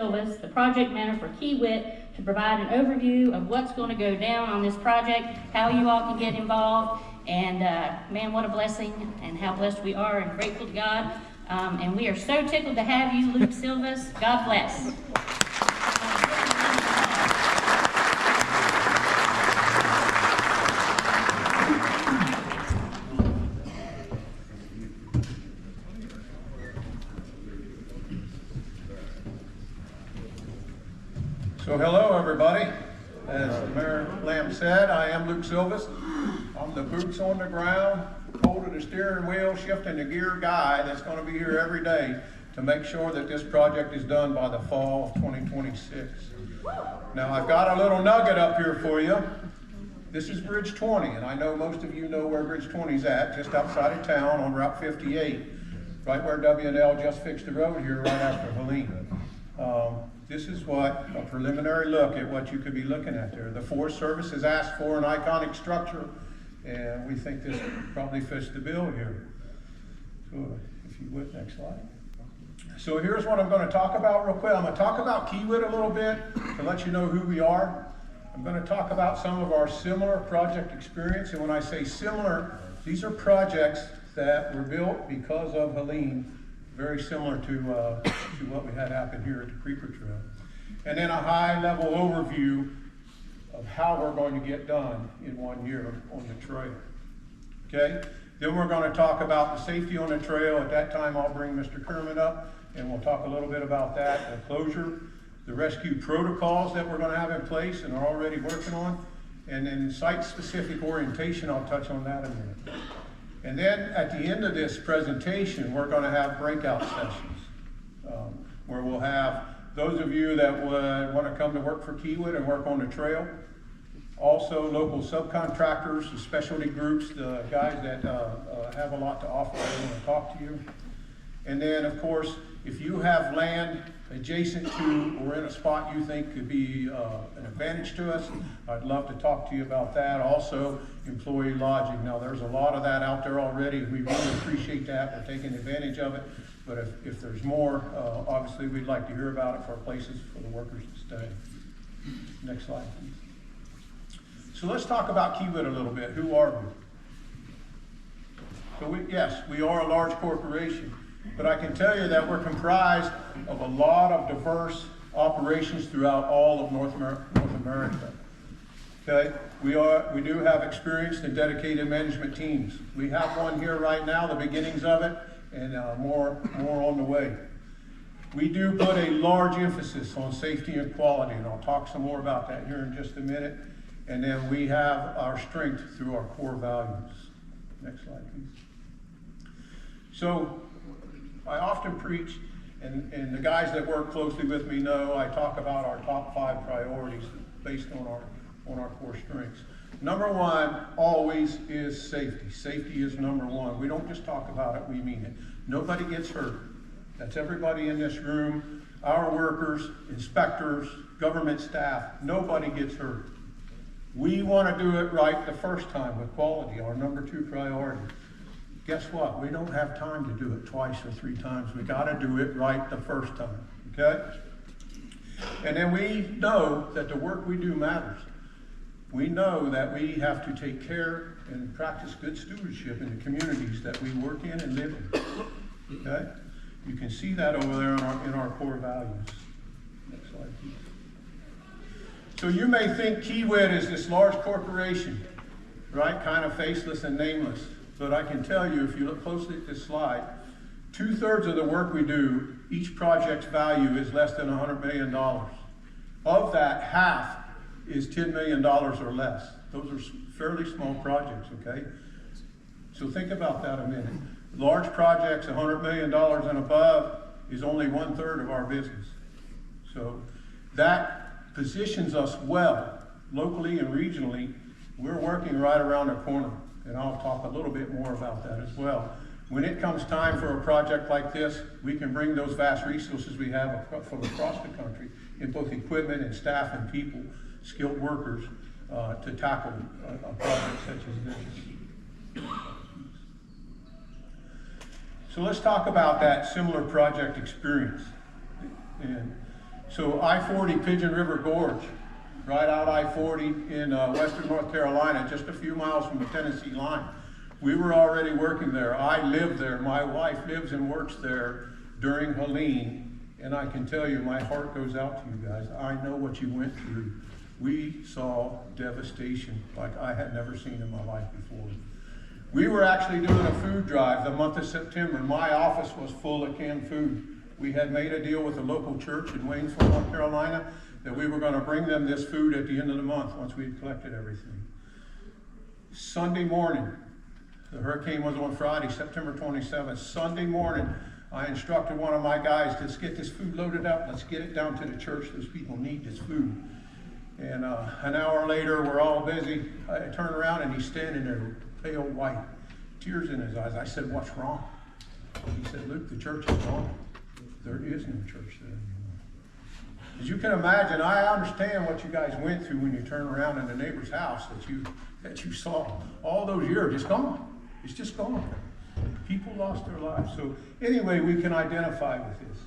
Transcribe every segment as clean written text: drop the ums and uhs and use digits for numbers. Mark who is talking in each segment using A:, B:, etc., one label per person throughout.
A: Silvas, the project manager for Kiewit, to provide an overview of what's going to go down on this project, how you all can get involved, and man, what a blessing and how blessed we are and grateful to God. And we are so tickled to have you, Luke Silvas. God bless.
B: So hello everybody. As Mayor Lamb said, I am Luke Silvas. I'm the boots on the ground, holding the steering wheel, shifting the gear guy that's going to be here every day to make sure that this project is done by the fall of 2026. Now I've got a little nugget up here for you. This is Bridge 20, and I know most of you know where Bridge 20 is at, just outside of town on Route 58, right where W&L just fixed the road here right after Helene. This is what a preliminary look at what you could be looking at there. The Forest Service has asked for an iconic structure, and we think this probably fits the bill here. So if you would, next slide. So here's what I'm going to talk about real quick. I'm going to talk about Kiewit a little bit to let you know who we are. I'm going to talk about some of our similar project experience, and when I say similar, these are projects that were built because of Helene, very similar to what we had happen here at the Creeper Trail. And then a high-level overview of how we're going to get done in 1 year on the trail. Okay? Then we're going to talk about the safety on the trail. At that time, I'll bring Mr. Kerman up, and we'll talk a little bit about that, the closure, the rescue protocols that we're going to have in place and are already working on, and then site-specific orientation. I'll touch on that in a minute. And then at the end of this presentation, we're going to have breakout sessions where we'll have those of you that would want to come to work for Kiewit and work on the trail. Also, local subcontractors, the specialty groups, the guys that have a lot to offer, they want to talk to you. And then, of course, if you have land adjacent to or in a spot you think could be an advantage to us, I'd love to talk to you about that. Also, employee lodging. Now, there's a lot of that out there already. We really appreciate that. We're taking advantage of it. But if there's more, obviously, we'd like to hear about it for places for the workers to stay. Next slide, please. So let's talk about Kiewit a little bit. Who are we? So yes, we are a large corporation. But I can tell you that we're comprised of a lot of diverse operations throughout all of North America. Okay, we do have experienced and dedicated management teams. We have one here right now, the beginnings of it, and more on the way. We do put a large emphasis on safety and quality, and I'll talk some more about that here in just a minute. And then we have our strength through our core values. Next slide, please. So I often preach, and the guys that work closely with me know, I talk about our top 5 priorities based on our core strengths. Number 1 always is safety. Safety is number 1. We don't just talk about it, we mean it. Nobody gets hurt. That's everybody in this room, our workers, inspectors, government staff. Nobody gets hurt. We want to do it right the first time with quality, our number 2 priority. Guess what? We don't have time to do it twice or 3 times. We got to do it right the first time, okay? And then we know that the work we do matters. We know that we have to take care and practice good stewardship in the communities that we work in and live in, okay? You can see that over there in our core values. Next slide, please. So you may think Kiewit is this large corporation, right? Kind of faceless and nameless. But I can tell you, if you look closely at this slide, 2/3 of the work we do, each project's value is less than $100 million. Of that, half is $10 million or less. Those are fairly small projects, okay? So think about that a minute. Large projects, $100 million and above, is only 1/3 of our business. So that positions us well, locally and regionally. We're working right around the corner. And I'll talk a little bit more about that as well. When it comes time for a project like this, we can bring those vast resources we have from across the country in both equipment and staff and people, skilled workers, to tackle a project such as this. So let's talk about that similar project experience. And So I-40 Pigeon River Gorge, right out I-40 in western North Carolina, just a few miles from the Tennessee line. We were already working there. I lived there. My wife lives and works there during Helene, and I can tell you, my heart goes out to you guys. I know what you went through. We saw devastation like I had never seen in my life before. We were actually doing a food drive the month of September. My office was full of canned food. We had made a deal with a local church in Waynesville, North Carolina, that we were going to bring them this food at the end of the month once we had collected everything. Sunday morning, the hurricane was on Friday, September 27th. Sunday morning, I instructed one of my guys, let's get this food loaded up. Let's get it down to the church. Those people need this food. And an hour later, we're all busy. I turn around and he's standing there, pale white, tears in his eyes. I said, what's wrong? He said, Luke, the church is gone. There is no church there anymore. As you can imagine, I understand what you guys went through when you turn around in the neighbor's house that you saw. All those years, it's gone. It's just gone. People lost their lives. So anyway, we can identify with this.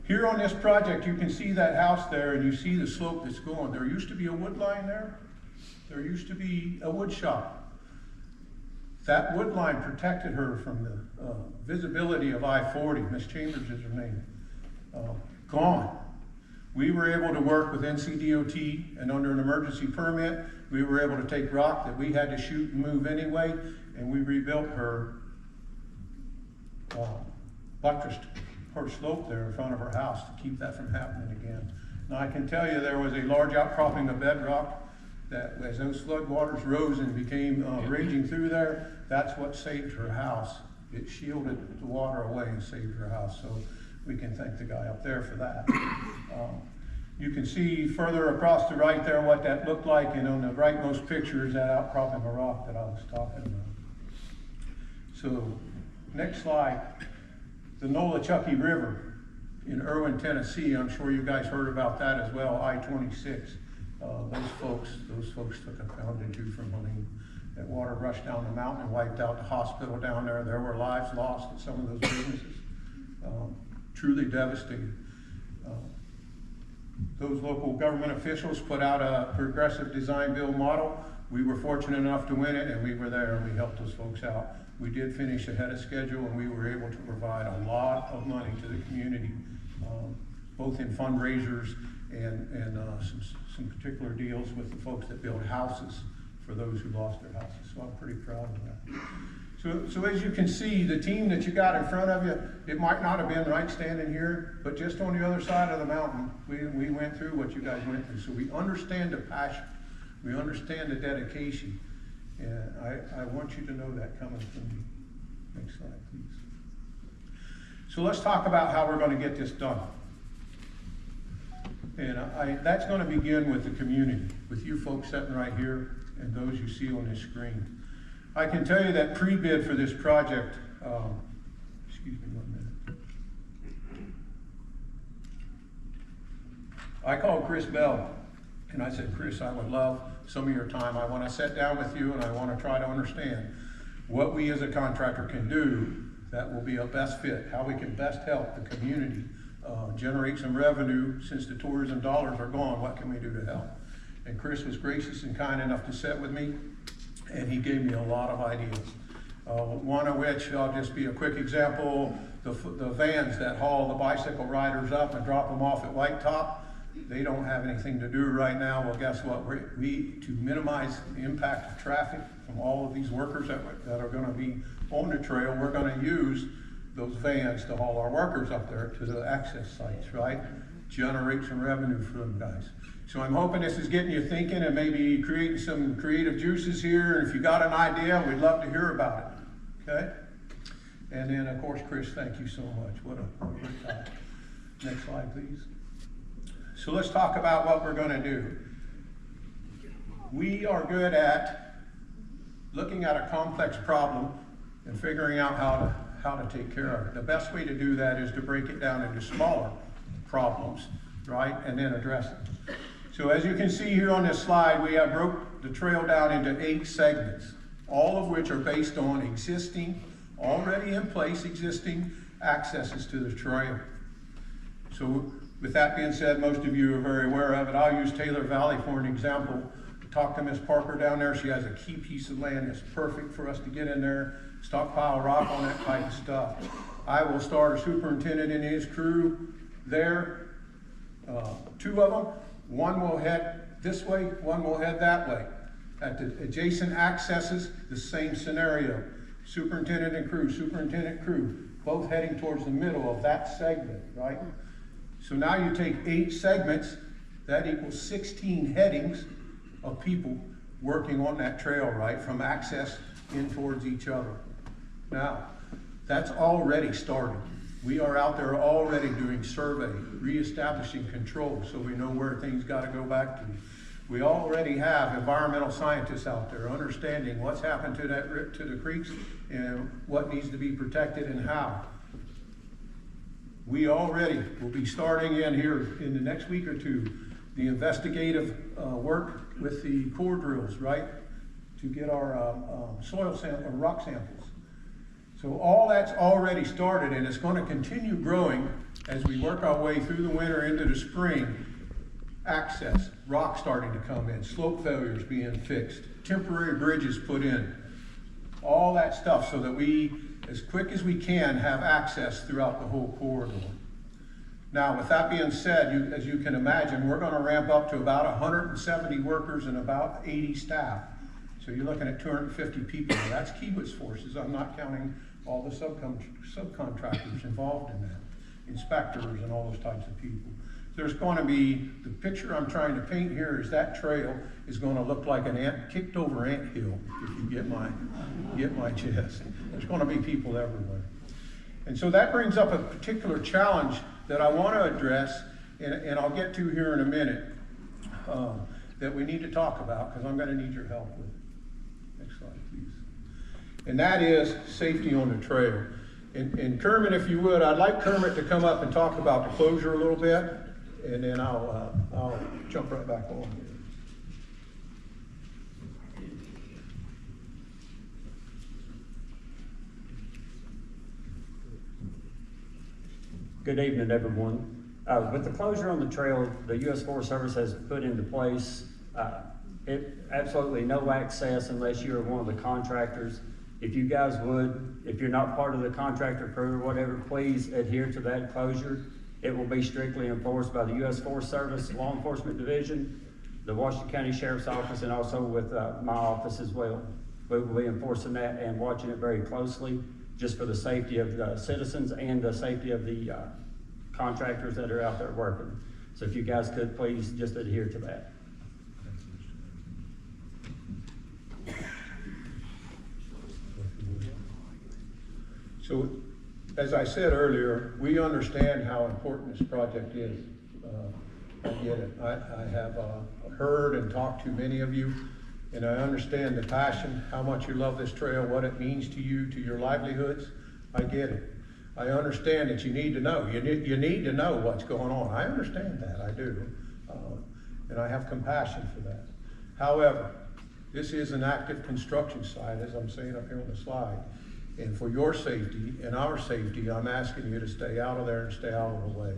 B: Here on this project, you can see that house there, and you see the slope that's going. There used to be a wood line there. There used to be a wood shop. That wood line protected her from the visibility of I-40. Miss Chambers is her name. Gone. We were able to work with NCDOT, and under an emergency permit, we were able to take rock that we had to shoot and move anyway, and we rebuilt her buttressed her slope there in front of her house to keep that from happening again. Now I can tell you there was a large outcropping of bedrock that as those floodwaters rose and became raging through there, that's what saved her house. It shielded the water away and saved her house. So we can thank the guy up there for that. You can see further across the right there what that looked like, and on the rightmost picture is that outcropping of rock that I was talking about. So next slide, the Nolichucky River in Erwin, Tennessee. I'm sure you guys heard about that as well, I-26. Those folks took a pounding too from Helene. That water rushed down the mountain and wiped out the hospital down there. There were lives lost at some of those businesses. Truly devastated. Those local government officials put out a progressive design build model. We were fortunate enough to win it, and we were there and we helped those folks out. We did finish ahead of schedule, and we were able to provide a lot of money to the community, both in fundraisers and some particular deals with the folks that build houses for those who lost their houses. So I'm pretty proud of that. So as you can see, the team that you got in front of you, it might not have been right standing here, but just on the other side of the mountain, we went through what you guys went through. So we understand the passion. We understand the dedication. And I want you to know that coming from me. Next slide, please. So let's talk about how we're going to get this done. And that's going to begin with the community, with you folks sitting right here and those you see on this screen. I can tell you that pre-bid for this project, excuse me 1 minute. I called Chris Bell and I said, Chris, I would love some of your time. I want to sit down with you and I want to try to understand what we as a contractor can do that will be a best fit, how we can best help the community generate some revenue. Since the tourism dollars are gone, what can we do to help? And Chris was gracious and kind enough to sit with me, and he gave me a lot of ideas. One of which, I'll just be a quick example, the vans that haul the bicycle riders up and drop them off at White Top, they don't have anything to do right now. Well, guess what? To minimize the impact of traffic from all of these workers that are going to be on the trail, we're going to use those vans to haul our workers up there to the access sites, right? Generate some revenue for them guys. So I'm hoping this is getting you thinking and maybe creating some creative juices here. And if you got an idea, we'd love to hear about it, okay? And then, of course, Chris, thank you so much. What a great time. Next slide, please. So let's talk about what we're going to do. We are good at looking at a complex problem and figuring out how to take care of it. The best way to do that is to break it down into smaller problems, right, and then address it. So as you can see here on this slide, we have broke the trail down into 8 segments, all of which are based on existing, already in place, existing accesses to the trail. So With that being said, most of you are very aware of it. I'll use Taylor Valley for an example. Talk to Miss Parker down there. She has a key piece of land that's perfect for us to get in there, stockpile rock on that type of stuff. I will start a superintendent and his crew there. Two of them. One will head this way, one will head that way. At the adjacent accesses, the same scenario. Superintendent, crew, both heading towards the middle of that segment, right? So now you take 8 segments, that equals 16 headings of people working on that trail, right, from access in towards each other. Now, that's already started. We are out there already doing survey, reestablishing control so we know where things gotta go back to. We already have environmental scientists out there understanding what's happened to the creeks and what needs to be protected and how. We already will be starting in here in the next week or two, the investigative work with the core drills, right? To get our soil sample, rock samples. So all that's already started, and it's going to continue growing as we work our way through the winter into the spring. Access, rock starting to come in, slope failures being fixed, temporary bridges put in, all that stuff so that we, as quick as we can, have access throughout the whole corridor. Now, with that being said, as you can imagine, we're going to ramp up to about 170 workers and about 80 staff. So you're looking at 250 people. Now, that's Kiewit's forces. I'm not counting all the subcontractors involved in that, inspectors and all those types of people. There's going to be, the picture I'm trying to paint here is that trail is going to look like an kicked over anthill, if you get my gist. There's going to be people everywhere. And so that brings up a particular challenge that I want to address, and I'll get to here in a minute, that we need to talk about, because I'm going to need your help with it. Next slide, please. And that is safety on the trail. And Kermit, if you would, I'd like Kermit to come up and talk about the closure a little bit, and then I'll jump right back on here.
C: Good evening, everyone. With the closure on the trail, the U.S. Forest Service has put into place absolutely no access unless you're one of the contractors. If you guys would, if you're not part of the contractor crew or whatever, please adhere to that closure. It will be strictly enforced by the U.S. Forest Service Law Enforcement Division, the Washington County Sheriff's Office, and also with my office as well. We will be enforcing that and watching it very closely, just for the safety of the citizens and the safety of the contractors that are out there working. So if you guys could please just adhere to that.
B: So, as I said earlier, we understand how important this project is. I get it. I have heard and talked to many of you, and I understand the passion, how much you love this trail, what it means to you, to your livelihoods. I get it. I understand that you need to know. You need to know what's going on. I understand that, I do. And I have compassion for that. However, this is an active construction site, as I'm saying up here on the slide. And for your safety and our safety, I'm asking you to stay out of there and stay out of the way.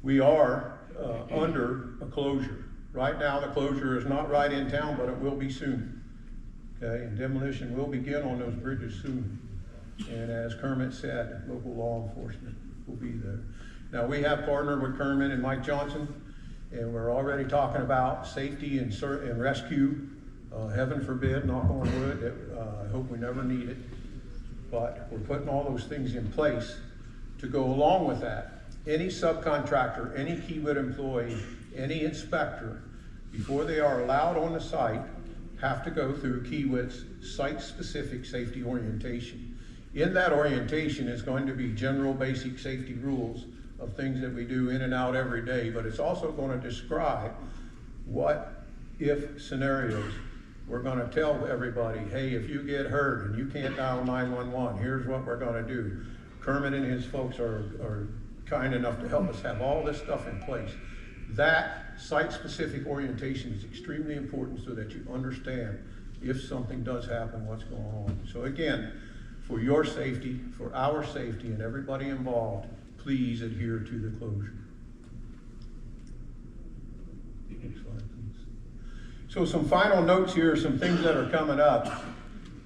B: We are under a closure. Right now, the closure is not right in town, but it will be soon. Okay, and demolition will begin on those bridges soon. And as Kermit said, local law enforcement will be there. Now, we have partnered with Kermit and Mike Johnson, and we're already talking about safety and rescue. Heaven forbid, knock on wood, I hope we never need it. But we're putting all those things in place to go along with that. Any subcontractor, any Kiewit employee, any inspector, before they are allowed on the site, have to go through Kiewit's site-specific safety orientation. In that orientation is going to be general basic safety rules of things that we do in and out every day, but it's also going to describe what if scenarios. We're going to tell everybody, hey, if you get hurt and you can't dial 911, here's what we're going to do. Kermit and his folks are kind enough to help us have all this stuff in place. That site-specific orientation is extremely important so that you understand if something does happen, what's going on. So again, for your safety, for our safety, and everybody involved, please adhere to the closure. Next slide, please. So some final notes here, some things that are coming up.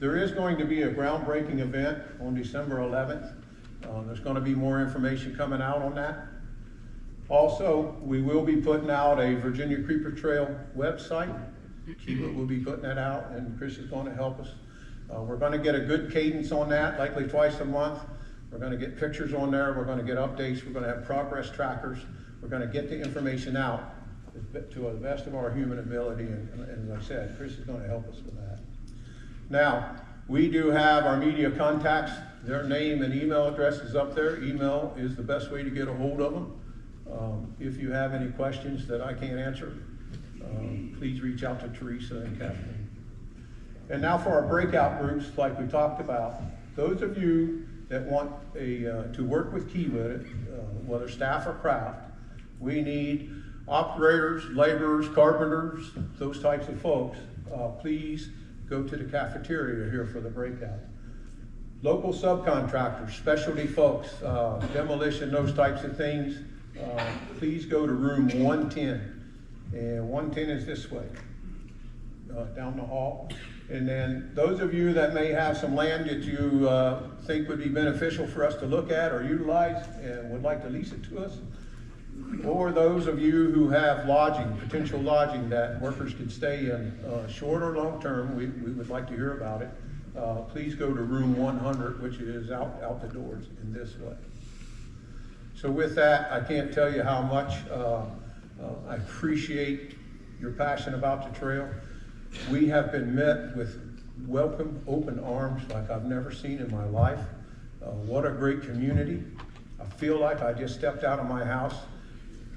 B: There is going to be a groundbreaking event on December 11th. There's going to be more information coming out on that. Also, we will be putting out a Virginia Creeper Trail website. Kiewit will be putting that out, and Chris is going to help us. We're going to get a good cadence on that, likely twice a month. We're going to get pictures on there. We're going to get updates. We're going to have progress trackers. We're going to get the information out to the best of our human ability, and as I said, Chris is going to help us with that. Now, we do have our media contacts. Their name and email address is up there. Email is the best way to get a hold of them. If you have any questions that I can't answer, please reach out to Teresa and Kathleen. And now for our breakout groups, like we talked about, those of you that want to work with Kiewit, whether staff or craft, we need operators, laborers, carpenters, those types of folks. Please go to the cafeteria here for the breakout. Local subcontractors, specialty folks, demolition, those types of things, please go to room 110. And 110 is this way, down the hall. And then those of you that may have some land that you think would be beneficial for us to look at or utilize and would like to lease it to us, or those of you who have lodging, potential lodging that workers could stay in, short or long term, we would like to hear about it. Please go to room 100, which is out the doors in this way. So with that, I can't tell you how much I appreciate your passion about the trail. We have been met with welcome, open arms like I've never seen in my life. What a great community. I feel like I just stepped out of my house,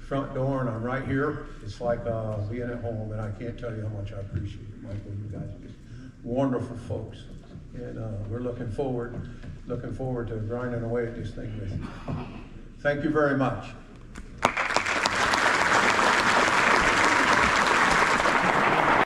B: front door, and I'm right here. It's like being at home, and I can't tell you how much I appreciate it, Michael. You guys are just wonderful folks. And we're looking forward to grinding away at this thing with you. Thank you very much.